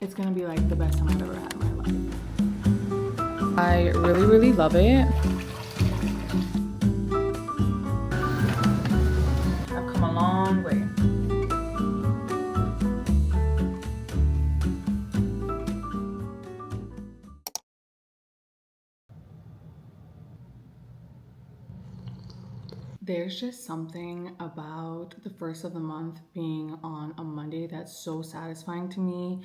It's gonna be like the best time I've ever had in my life. I really love it. I've come a long way. There's just something about the first of the month being on a Monday that's so satisfying to me.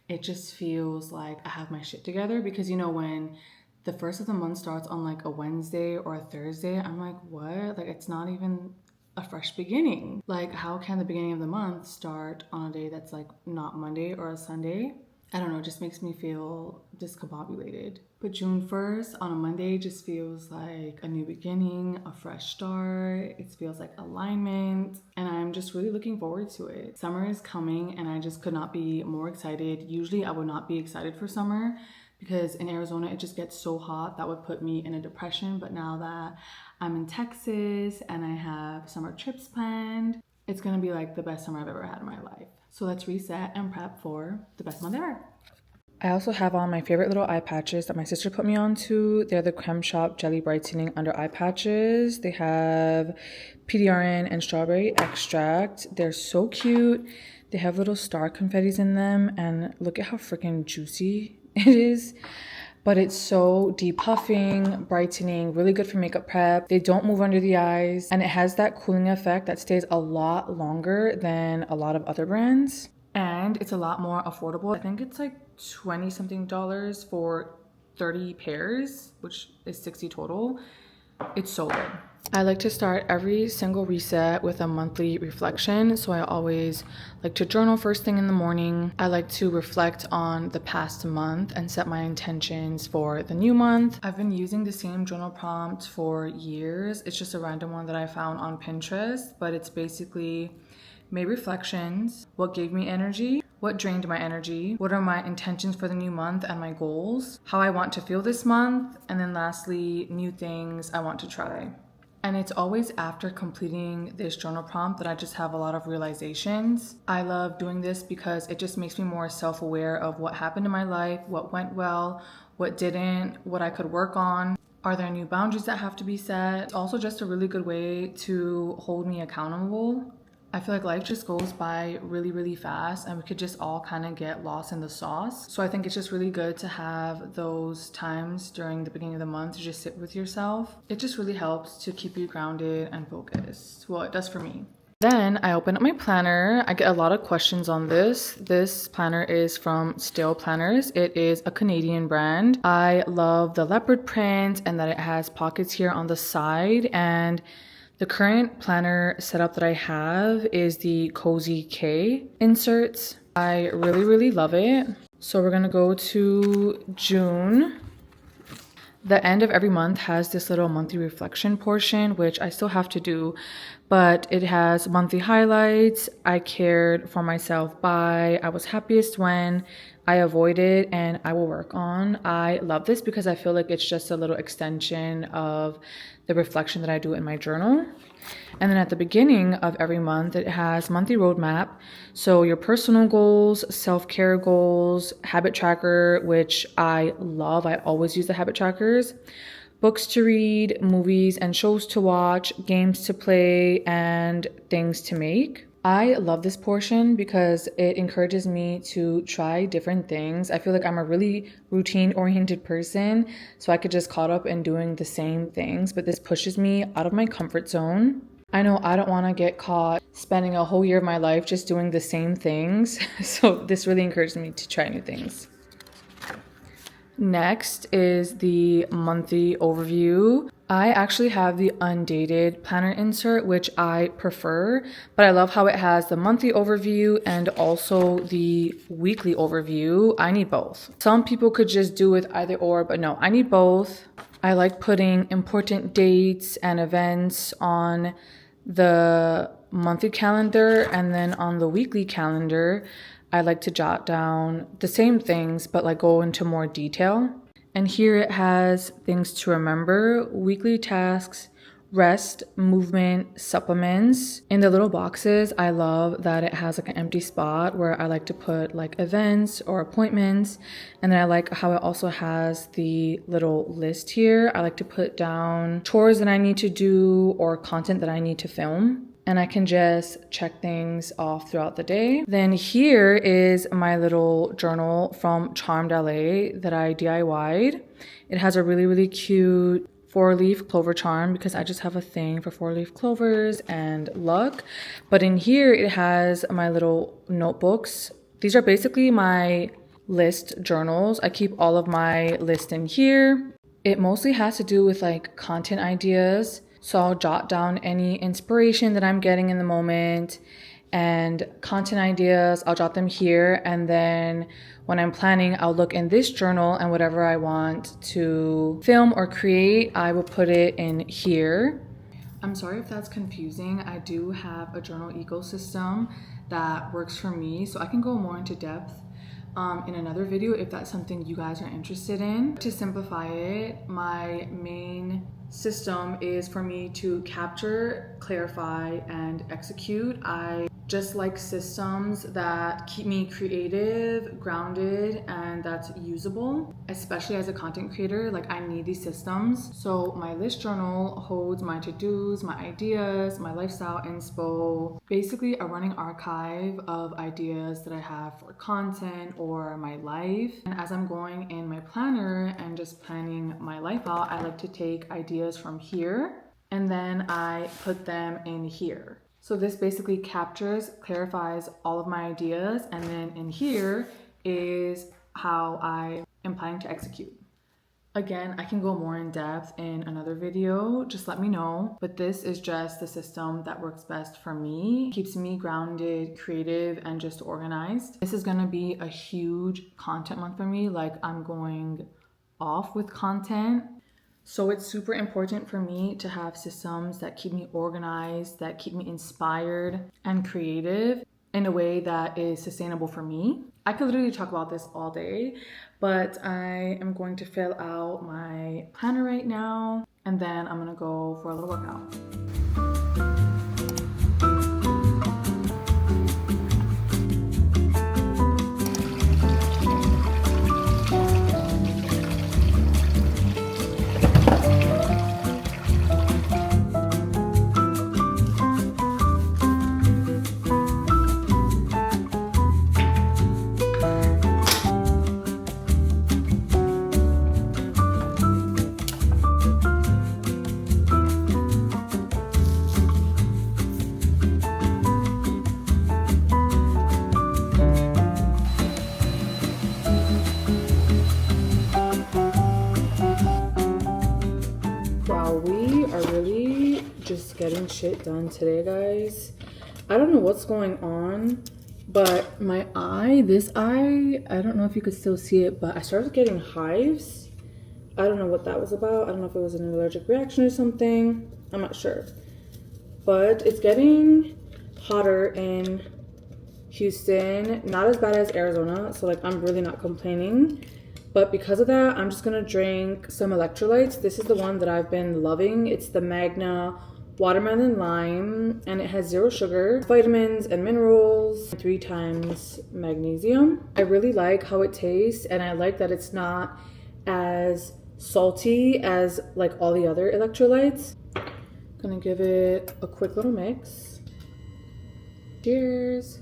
It just feels like I have my shit together because when the first of the month starts on like a Wednesday or a Thursday, I'm like, what? Like, it's not even a fresh beginning. Like, how can the beginning of the month start on a day that's like not Monday or a Sunday? I don't know, it just makes me feel discombobulated. But June 1st on a Monday just feels like a new beginning, a fresh start. It feels like alignment, and I'm just really looking forward to it. Summer is coming, and I just could not be more excited. Usually I would not be excited for summer because in Arizona it just gets so hot that would put me in a depression. But now that I'm in Texas and I have summer trips planned, it's gonna be like the best summer I've ever had in my life. So let's reset and prep for the best month ever. I also have on my favorite little eye patches that my sister put me on to. They're the Creme Shop Jelly Brightening Under Eye Patches. They have PDRN and strawberry extract. They're so cute. They have little star confettis in them, and look at how freaking juicy it is. But it's so depuffing, brightening, really good for makeup prep. They don't move under the eyes, and it has that cooling effect that stays a lot longer than a lot of other brands. And it's a lot more affordable. I think it's like 20 something dollars for 30 pairs, which is 60 total. It's so good. I like to start every single reset with a monthly reflection. So I always like to journal first thing in the morning. I like to reflect on the past month and set my intentions for the new month. I've been using the same journal prompt for years. It's just a random one that I found on Pinterest, but it's basically May reflections, what gave me energy, what drained my energy, what are my intentions for the new month and my goals, how I want to feel this month, and then lastly, new things I want to try. And it's always after completing this journal prompt that I just have a lot of realizations. I love doing this because it just makes me more self-aware of what happened in my life, what went well, what didn't, what I could work on. Are there new boundaries that have to be set? It's also just a really good way to hold me accountable. I feel like life just goes by really fast, and we could just all kind of get lost in the sauce. So I think it's just really good to have those times during the beginning of the month to just sit with yourself. It just really helps to keep you grounded and focused. Well, it does for me. Then I open up my planner. I get a lot of questions on this. This planner is from Stale Planners. It is a Canadian brand. I love the leopard print and that it has pockets here on the side, and the current planner setup that I have is the Cozy K inserts. I really love it. So we're gonna go to June. The end of every month has this little monthly reflection portion, which I still have to do, but it has monthly highlights, I cared for myself by, I was happiest when, I avoided, and I will work on. I love this because I feel like it's just a little extension of the reflection that I do in my journal. And then at the beginning of every month, it has monthly roadmap. So your personal goals, self-care goals, habit tracker, which I love. I always use the habit trackers. Books to read, movies and shows to watch, games to play, and things to make. I love this portion because it encourages me to try different things. I feel like I'm a really routine-oriented person, so I could just caught up in doing the same things, but this pushes me out of my comfort zone. I know I don't want to get caught spending a whole year of my life just doing the same things, so this really encourages me to try new things. Next is the monthly overview. I actually have the undated planner insert, which I prefer, but I love how it has the monthly overview and also the weekly overview. I need both. Some people could just do with either or, but no, I need both. I like putting important dates and events on the monthly calendar, and then on the weekly calendar, I like to jot down the same things, but like go into more detail. And here it has things to remember, weekly tasks, rest movement supplements. In the little boxes, I love that it has like an empty spot where I like to put like events or appointments. And then I like how it also has the little list here. I like to put down chores that I need to do or content that I need to film. And I can just check things off throughout the day. Then here is my little journal from Charmed LA that I DIY'd. It has a really, really cute 4-leaf clover charm because I just have a thing for 4-leaf clovers and luck. But in here, it has my little notebooks. These are basically my list journals. I keep all of my list in here. It mostly has to do with like content ideas. So I'll jot down any inspiration that I'm getting in the moment and content ideas. I'll jot them here. And then when I'm planning, I'll look in this journal and whatever I want to film or create, I will put it in here. I'm sorry if that's confusing. I do have a journal ecosystem that works for me, so I can go more into depth in another video if that's something you guys are interested in. To simplify it, my main system is for me to capture, clarify, and execute. I just like systems that keep me creative, grounded, and that's usable, especially as a content creator. Like, I need these systems. So my list journal holds my to-dos, my ideas, my lifestyle inspo, basically a running archive of ideas that I have for content or my life. And as I'm going in my planner and just planning my life out, I like to take ideas from here and then I put them in here. So this basically captures, clarifies all of my ideas, and then in here is how I am planning to execute. Again, I can go more in depth in another video, just let me know. But this is just the system that works best for me, keeps me grounded, creative, and just organized. This is gonna be a huge content month for me. Like, I'm going off with content. So it's super important for me to have systems that keep me organized, that keep me inspired and creative in a way that is sustainable for me. I could literally talk about this all day, but I am going to fill out my planner right now, and then I'm gonna go for a little workout. Getting shit done today, guys. I don't know what's going on, but my eye, this eye, I don't know if you could still see it, but I started getting hives. I don't know what that was about. I don't know if it was an allergic reaction or something. I'm not sure. But it's getting hotter in Houston. Not as bad as Arizona, so like I'm really not complaining. But because of that, I'm just gonna drink some electrolytes. This is the one that I've been loving. It's the Magna watermelon lime, and it has 0 sugar, vitamins and minerals, 3 times magnesium. I really like how it tastes, and I like that it's not as salty as like all the other electrolytes. Gonna give it a quick little mix. Cheers.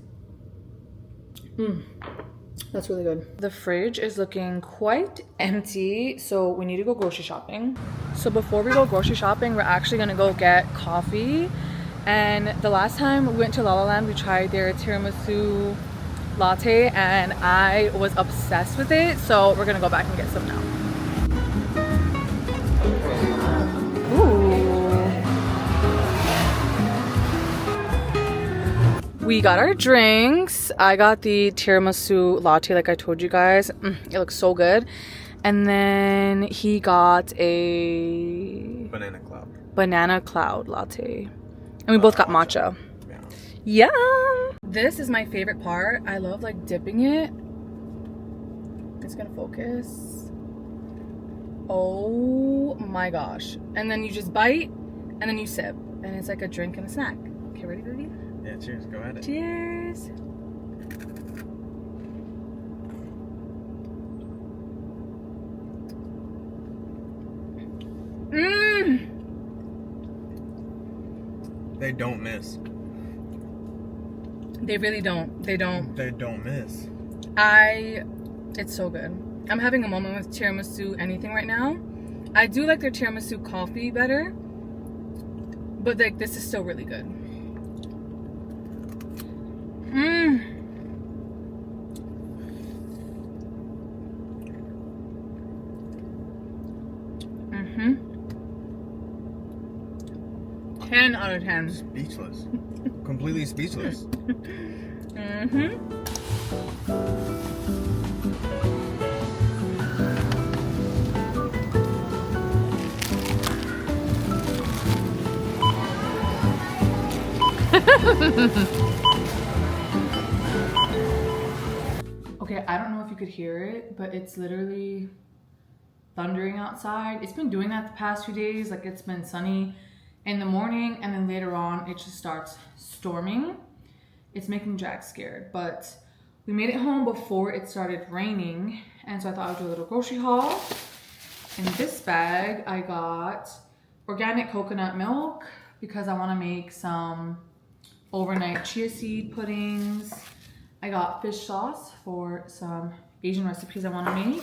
That's really good. The fridge is looking quite empty, so we need to go grocery shopping. So before we go grocery shopping, we're actually gonna go get coffee. And the last time we went to La La Land, we tried their tiramisu latte, and I was obsessed with it. So we're gonna go back and get some now. We got our drinks. I got the tiramisu latte like I told you guys. It looks so good. And then he got a banana cloud latte. And we both got matcha. Yeah. This is my favorite part. I love like dipping it. It's gonna focus. Oh my gosh. And then you just bite and then you sip, and it's like a drink and a snack. Okay, ready, baby? Yeah, cheers. Go at it. Cheers. Mmm. They don't miss. They really don't. They don't. They don't miss. It's so good. I'm having a moment with tiramisu anything right now. I do like their tiramisu coffee better, but like this is still really good. Mmm. Mm-hmm. 10 out of 10. Speechless. Completely speechless. Mm-hmm. Okay, I don't know if you could hear it, but it's literally thundering outside. It's been doing that the past few days. Like, it's been sunny in the morning, and then later on it just starts storming. It's making Jack scared, but we made it home before it started raining, and so I thought I'd do a little grocery haul. In this bag I got organic coconut milk because I want to make some overnight chia seed puddings. I got fish sauce for some Asian recipes I want to make.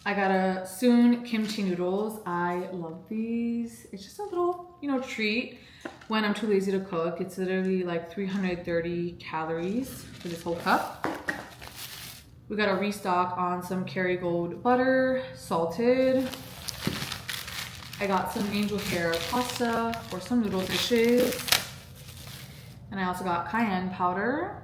I got a Soon kimchi noodles. I love these. It's just a little, you know, treat when I'm too lazy to cook. It's literally like 330 calories for this whole cup. We got a restock on some Kerrygold butter, salted. I got some angel hair pasta for some noodle dishes. And I also got cayenne powder.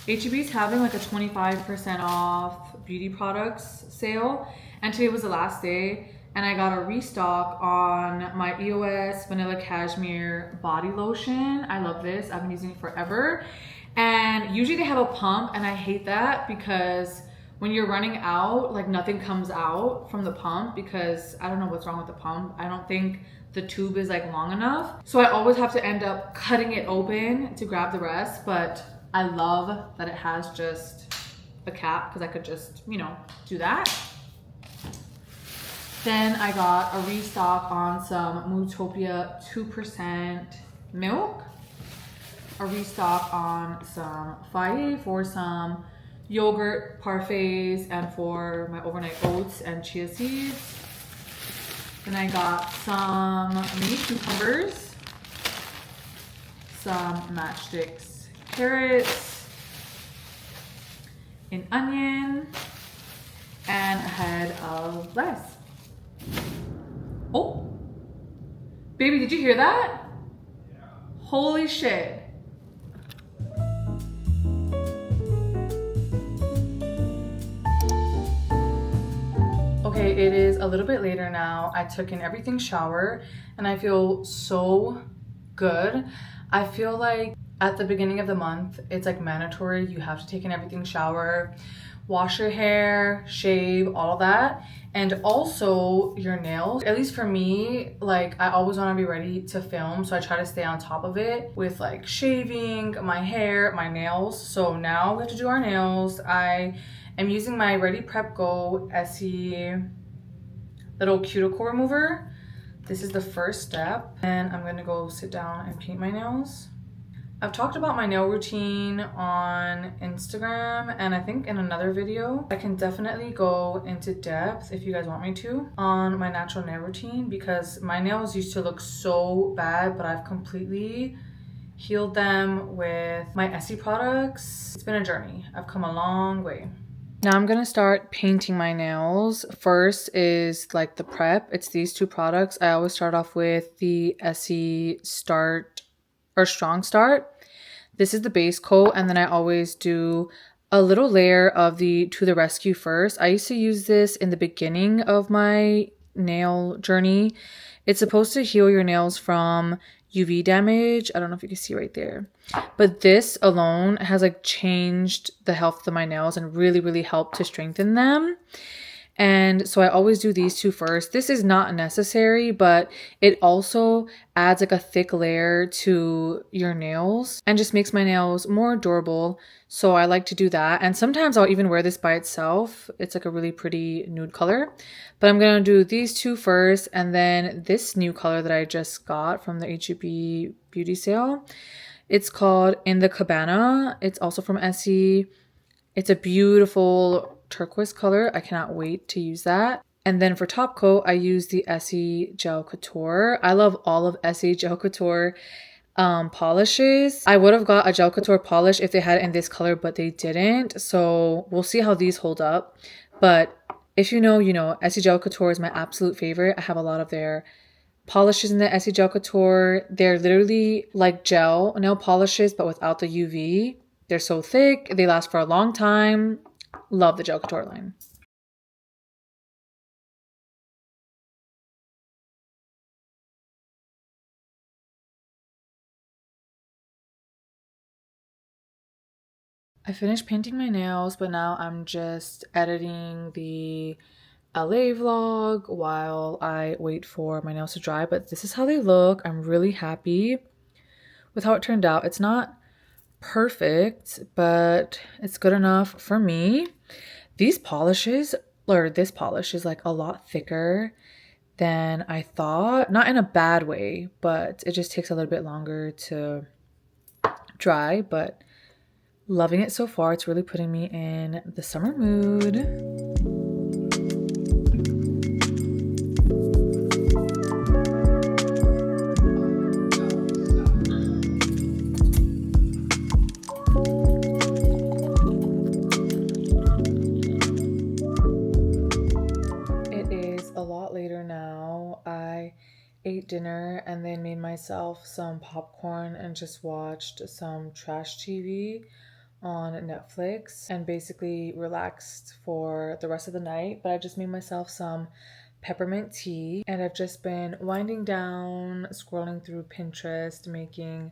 H-E-B's having like a 25% off beauty products sale. And today was the last day. And I got a restock on my EOS Vanilla Cashmere body lotion. I love this. I've been using it forever. And usually they have a pump, and I hate that because when you're running out, like nothing comes out from the pump because I don't know what's wrong with the pump. I don't think the tube is like long enough. So I always have to end up cutting it open to grab the rest, but I love that it has just a cap because I could just, you know, do that. Then I got a restock on some Mootopia 2% milk. A restock on some Faye for some yogurt parfaits and for my overnight oats and chia seeds. Then I got some mini cucumbers, some Matchsticks carrots, an onion, and a head of lettuce. Oh, baby, did you hear that? Yeah. Holy shit. Okay, it is a little bit later now. I took an everything shower and I feel so good. I feel like at the beginning of the month, it's like mandatory. You have to take an everything shower, wash your hair, shave, all that. And also your nails. At least for me, like I always want to be ready to film. So I try to stay on top of it with like shaving, my hair, my nails. So now we have to do our nails. I am using my Ready Prep Go Essie little cuticle remover. This is the first step. And I'm gonna go sit down and paint my nails. I've talked about my nail routine on Instagram and I think in another video. I can definitely go into depth if you guys want me to on my natural nail routine because my nails used to look so bad, but I've completely healed them with my Essie products. It's been a journey. I've come a long way. Now I'm gonna start painting my nails. First is like the prep. It's these two products. I always start off with the Essie Start or Strong Start. This is the base coat, and then I always do a little layer of the To The Rescue first. I used to use this in the beginning of my nail journey. It's supposed to heal your nails from UV damage. I don't know if you can see right there. But this alone has like changed the health of my nails and really, really helped to strengthen them. And so I always do these two first. This is not necessary, but it also adds like a thick layer to your nails and just makes my nails more durable. So I like to do that. And sometimes I'll even wear this by itself. It's like a really pretty nude color. But I'm going to do these two first, and then this new color that I just got from the HEB beauty sale. It's called In the Cabana. It's also from Essie. It's a beautiful turquoise color. I cannot wait to use that. And then for top coat, I use the Essie Gel Couture. I love all of Essie Gel Couture polishes. I would have got a Gel Couture polish if they had it in this color, but they didn't. So we'll see how these hold up. But if you know, you know. Essie Gel Couture is my absolute favorite. I have a lot of their polishes in the Essie Gel Couture. They're literally like gel nail polishes, but without the UV. They're so thick. They last for a long time. Love the Gel Couture line. I finished painting my nails, but now I'm just editing the LA vlog while I wait for my nails to dry. But this is how they look. I'm really happy with how it turned out. It's not perfect, but it's good enough for me. These polishes, or this polish, is like a lot thicker than I thought. Not in a bad way, but it just takes a little bit longer to dry. But loving it so far. It's really putting me in the summer mood. I ate dinner and then made myself some popcorn and just watched some trash TV on Netflix and basically relaxed for the rest of the night. But I just made myself some peppermint tea and I've just been winding down, scrolling through Pinterest, making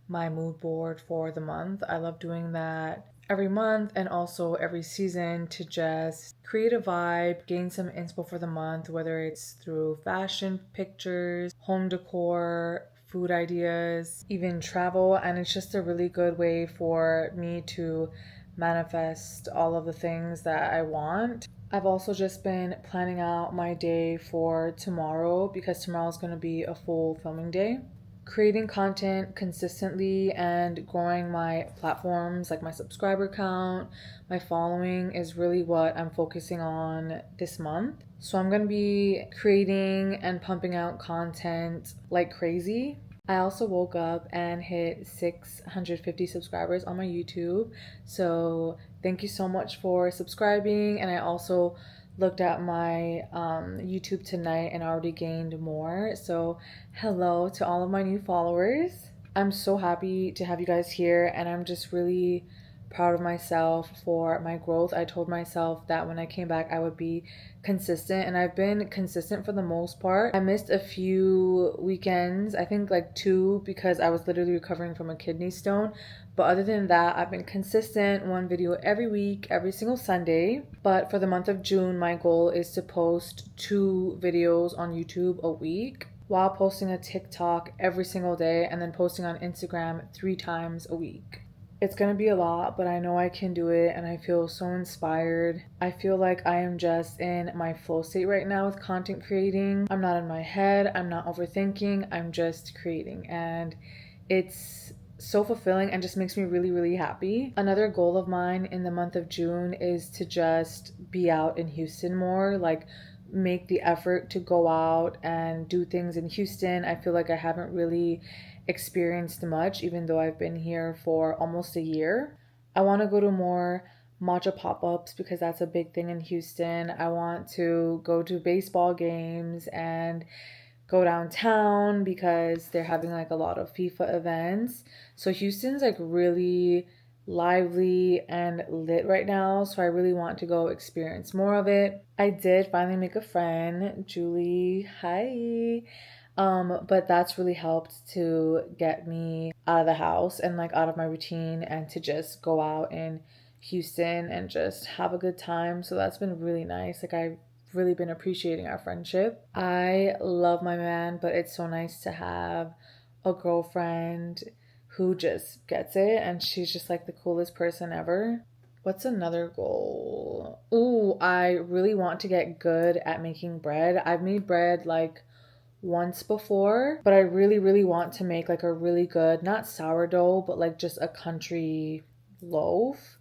my mood board for the month. I love doing that every month and also every season to just create a vibe, gain some inspo for the month, whether it's through fashion pictures, home decor, food ideas, even travel. And it's just a really good way for me to manifest all of the things that I want. I've also just been planning out my day for tomorrow because tomorrow is going to be a full filming day. Creating content consistently and growing my platforms, like my subscriber count, my following, is really what I'm focusing on this month. So I'm going to be creating and pumping out content like crazy. I also woke up and hit 650 subscribers on my YouTube. So thank you so much for subscribing. And I also looked at my YouTube tonight and already gained more. So hello to all of my new followers. I'm so happy to have you guys here and I'm just really proud of myself for my growth. I told myself that when I came back I would be consistent and I've been consistent for the most part. I missed a few weekends, I think like 2 because I was literally recovering from a kidney stone. But other than that, I've been consistent, one video every week, every single Sunday. But for the month of June, my goal is to post 2 videos on YouTube a week while posting a TikTok every single day and then posting on Instagram 3 times a week. It's gonna be a lot, but I know I can do it and I feel so inspired. I feel like I am just in my flow state right now with content creating. I'm not in my head, I'm not overthinking, I'm just creating and it's so fulfilling and just makes me really, really happy. Another goal of mine in the month of June is to just be out in Houston more, like make the effort to go out and do things in Houston. I feel like I haven't really experienced much, even though I've been here for almost a year. I want to go to more matcha pop-ups because that's a big thing in Houston. I want to go to baseball games and go downtown because they're having like a lot of FIFA events. So Houston's like really lively and lit right now, so I really want to go experience more of it. I did finally make a friend, Julie. Hi. But that's really helped to get me out of the house and like out of my routine and to just go out in Houston and just have a good time. So that's been really nice. Like I really been appreciating our friendship. I love my man, but it's so nice to have a girlfriend who just gets it, and she's just like the coolest person ever. What's another goal? Ooh, I really want to get good at making bread. I've made bread like once before, but I really, really want to make like a really good, not sourdough, but like just a country loaf.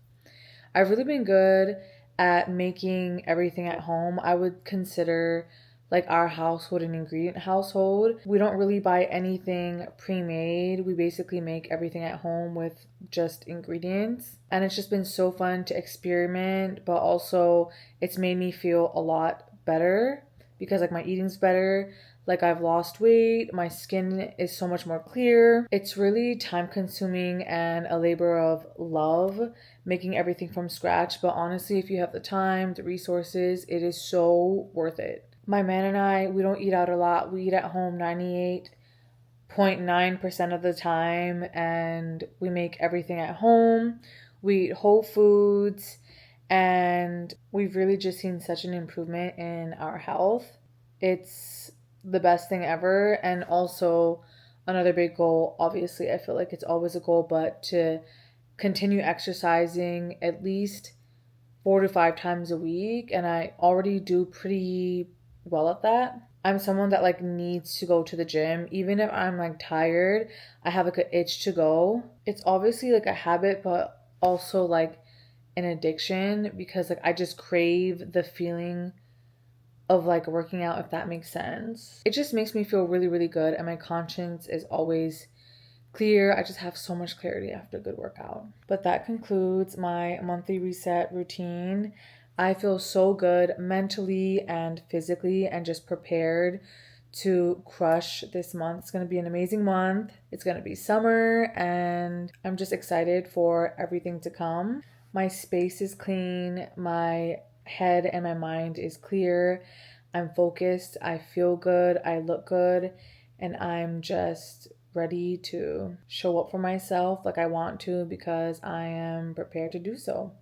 I've really been good at making everything at home. I would consider like our household an ingredient household. We don't really buy anything pre-made. We basically make everything at home with just ingredients. And it's just been so fun to experiment, but also it's made me feel a lot better because like my eating's better. Like I've lost weight, my skin is so much more clear. It's really time consuming and a labor of love making everything from scratch, but honestly, if you have the time, the resources, it is so worth it. My man and I, we don't eat out a lot. We eat at home 98.9% of the time, and we make everything at home. We eat whole foods, and we've really just seen such an improvement in our health. It's the best thing ever. And also, another big goal, obviously, I feel like it's always a goal, but to continue exercising at least 4 to 5 times a week, and I already do pretty well at that. I'm someone that like needs to go to the gym. Even if I'm like tired, I have like an itch to go. It's obviously like a habit, but also like an addiction because like I just crave the feeling of like working out, if that makes sense. It just makes me feel really, really good, and my conscience is always clear. I just have so much clarity after a good workout. But that concludes my monthly reset routine. I feel so good mentally and physically and just prepared to crush this month. It's going to be an amazing month. It's going to be summer, and I'm just excited for everything to come. My space is clean. My head and my mind is clear. I'm focused. I feel good. I look good. And I'm just ready to show up for myself like I want to because I am prepared to do so.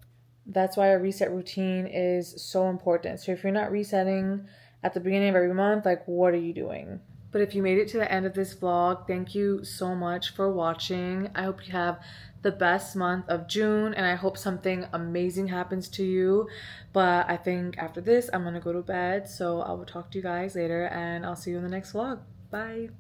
That's why a reset routine is so important. So if you're not resetting at the beginning of every month, like what are you doing? But if you made it to the end of this vlog, thank you so much for watching. I hope you have the best month of June, and I hope something amazing happens to you. But I think after this, I'm gonna go to bed. So I will talk to you guys later, and I'll see you in the next vlog. Bye.